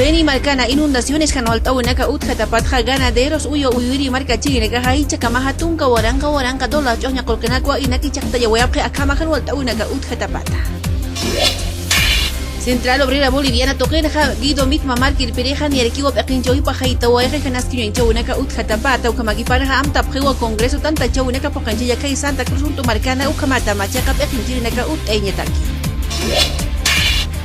Beni marcana inundaciones Janualta Unaka Utjatapatja ganaderos Uyo Uyuri marca Chirinaca Haicha Kamaha Tunka Waranka Dola Joña Colcanacua Inaki Chakta Yahuapre Akama Janualta Unaka Utjatapata. Central Obrera Boliviana Toquenaja Guido Mitma Marquir Pereja ni Arequivo Pequinjoy Pajaita Huayre Janasquio en Chaunaka Utjatapata Ukamagiparaja Amta Prego Congreso Tanta Chaunaka Pocanchilla Kai Santa Cruz Unto Marcana Ukamata Machaca Pequinjirinaka Eñetaki.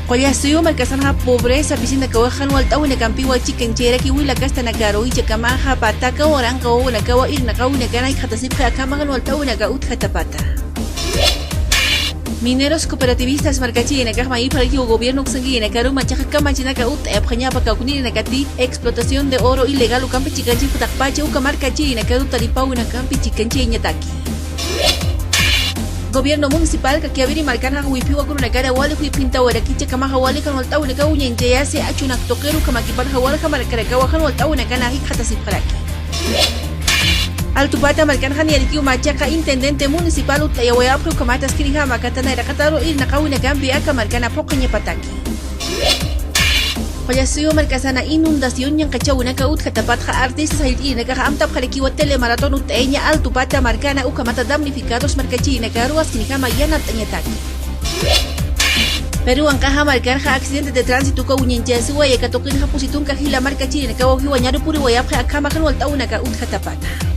Qoyasuyo marcasanja pobreza piscina kawajan waltawina kampiwa chikenchera kiwila kastana karo icha kamaja pataka oranka ona kawa irna kawina kana ikhatasipja kamagan waltawina ka utjatapata. Mineros cooperativistas marcachina kajmayi para el gobierno xanguina karo machaja kamachina ka ut epjañapa kakunina kati explotación de oro ilegal u kampi chikanchi futakpacha u kamarkachina karo talipawina kampi chikanchi ñataki. Gobierno municipal que abiri marcana huipiwa con una cara wale huipinta wala kicha kama hawale kan walta una ka unya ya se achunak tokeru kama kipan hawale kama kara ka wahan walta una kana hi khata sifraki. Altupata marcana hani alkiu machaka intendente municipal utayawaya pro kama taskiriha makatana era kataro ir na ka una kambi aka marcana pokonya pataki. Qoyasuyo marcasana inundación yang kachauna ka utjatapatja artistas hailina ka amtap khalikiwa telemaratón uteña altupata marcana ukamata damnificados marcachina ka ruas kinijama yana tañataki. Perú ancaja marcanja accidente de tránsito ka unyenchasuwa ya katokin japusitun ka hila marcachina ka wahiwa nyaru puri wayapja akama kan walta una ka utjatapata.